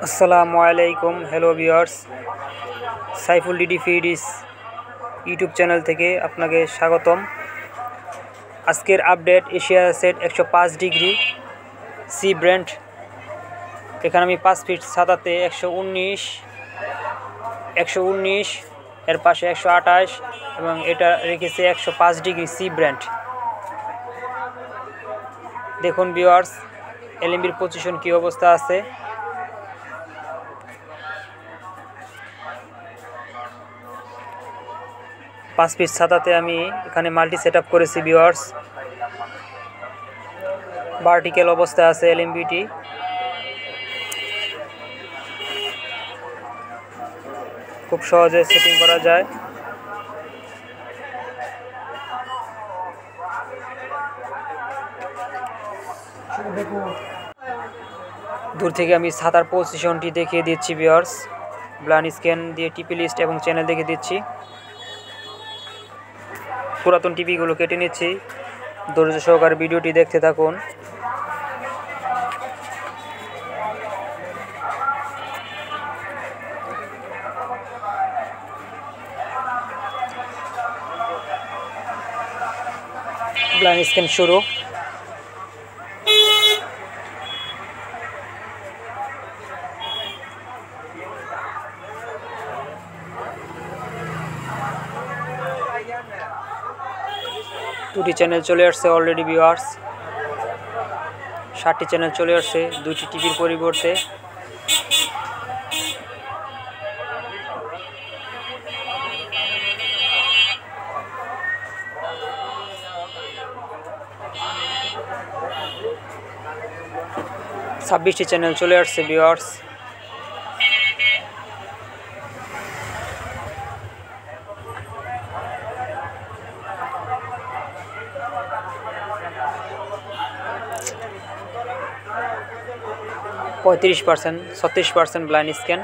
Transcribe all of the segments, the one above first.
আসসালামু আলাইকুম। Hello viewers, Saiful DD feeds YouTube channel থেকে আপনাকে স্বাগতম। আজকের update Asia sat 105 degree C band. এখানে আমি 5 ফিট ছাতাতে 119 এর পাশে 128 এবং এটা রেখেছে 105 ডিগ্রি সি ব্র্যান্ড। দেখুন ভিউয়ার্স, এলএমবির পজিশন কী অবস্থা আছে। পাঁচ পিস ছাতাতে আমি এখানে মাল্টি সেট আপ করেছি ভিউয়ার্স। ভার্টিক্যাল অবস্থায় আছে এলএমবিটি। খুব সহজে সেটিং করা যায়। দূর থেকে আমি ছাতার পজিশনটি দেখিয়ে দিচ্ছি ভিউয়ার্স। ব্লাইন্ড স্ক্যান দিয়ে টিপি লিস্ট এবং চ্যানেল দেখে দিচ্ছি। পুরাতন টিপিগুলো কেটে নিচ্ছি। ধৈর্য সহকারে ভিডিওটি দেখতে থাকুন। ব্লাইন্ড স্ক্যান শুরু। দুটি চ্যানেল চলে আসছে অলরেডি ভিউয়ার্স। 7টি চ্যানেল চলে আসছে দুটি টিভির পরিবর্তে। ছাব্বিশটি চ্যানেল চলে আসছে ভিউয়ার্স। (35%) 36% blind scan.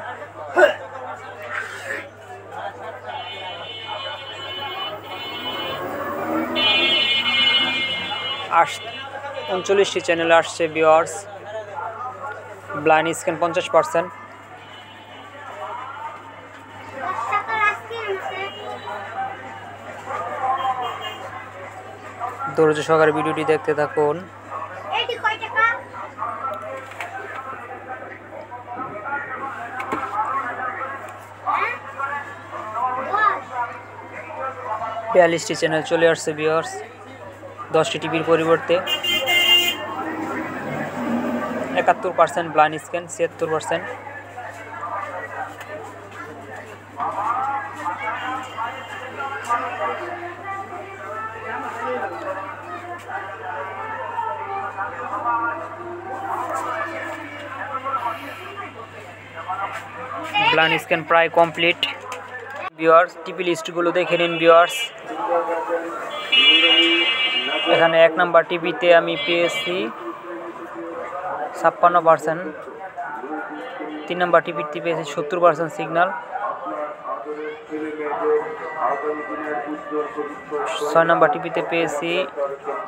আর 39টি চ্যানেল আসছে ভিউয়ার্স। Blind scan 50%। ধৈর্য সহকারে ভিডিওটি দেখতে থাকুন। বিয়াল্লিশটি চ্যানেল চলে আসছে ভিউয়ার্স। 10টি টিভির পরিবর্তে। 71% ব্লাইন্ড স্ক্যান, 76%। ব্লাইন্ড স্ক্যান প্রায় কমপ্লিট ভিউয়ার্স। টিপি লিস্টগুলো দেখে নিন ভিউয়ার্স। এখানে 1 নাম্বার টিভিতে আমি পেয়েছি 56%। 3 নাম্বার টিভিতে পেয়েছি 70% সিগন্যাল। 6 নাম্বার টিভিতে পেয়েছি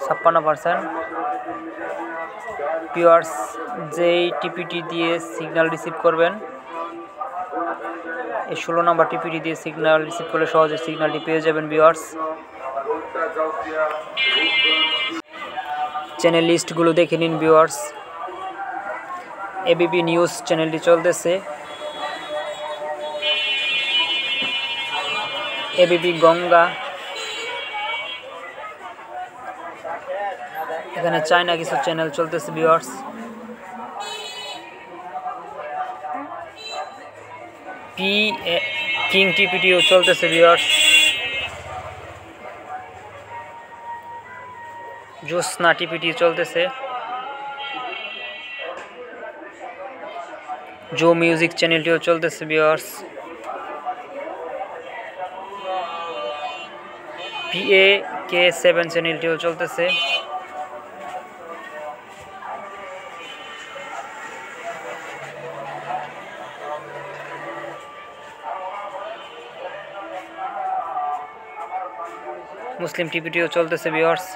56%। ভিউয়ার্স, যেই টিপিটি দিয়ে সিগন্যাল রিসিভ করবেন, এই 16 নাম্বার টিপিটি দিয়ে সিগন্যাল রিসিভ করলে সহজে সিগন্যালটি পেয়ে যাবেন ভিউয়ার্স। চ্যানেল লিস্টগুলো দেখে নিন ভিউয়ার্স। এবিপি নিউজ চ্যানেলটি চলতেছে। এবিপি গঙ্গা। এখানে চায়না কিছু চ্যানেল চলতেছে ভিউয়ার্স। কিং টিপিটিও চলতেছে ভিউয়ার্স। জ্যোৎস্না টিপিটি চলতেছে। জো মিউজিক চ্যানেলটিও চলতেছে ভিউয়ার্স। PAK7 চ্যানেলটিও চলতেছে। মুসলিম টিভিটিও চলতেছে ভিউয়ার্স।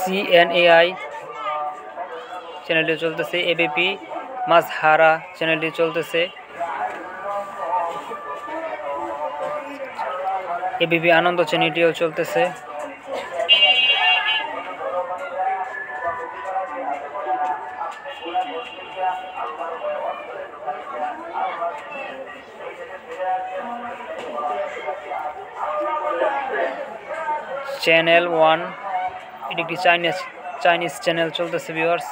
CNAI চ্যানেলটি চলতেছে, ABP মাজহারা চ্যানেলটি চলতেছে, ABP আনন্দ চ্যানেলটিও চলতেছে। চ্যানেল 1 এটি একটি চাইনিজ চ্যানেল চলতেছে ভিউয়ার্স।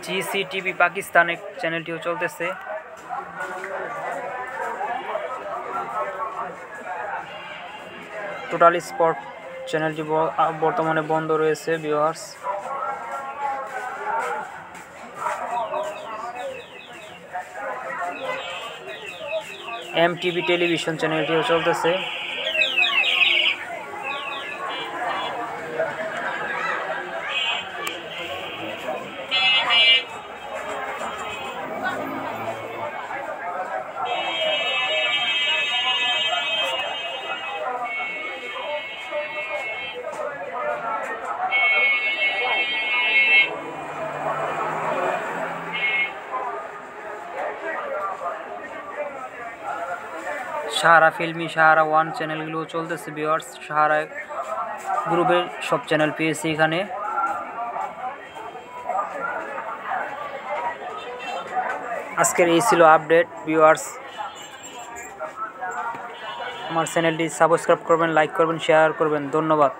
GCTV পাকিস্তানের চ্যানেলটিও চলতেছে। টোটাল স্পোর্ট চ্যানেলটি বর্তমানে বন্ধ রয়েছে ভিউয়ার্স। MTV টেলিভিশন চ্যানেলটিও চলতেছে। সাহারা ফিল্মি, সাহারা 1 চ্যানেলগুলো চলতেছে ভিউয়ার্স। সাহারা গ্রুপের সব চ্যানেল পেয়েছি এখানে। আজকের এই ছিল আপডেট ভিউয়ার্স। আমার চ্যানেলটি সাবস্ক্রাইব করবেন, লাইক করবেন, শেয়ার করবেন। ধন্যবাদ।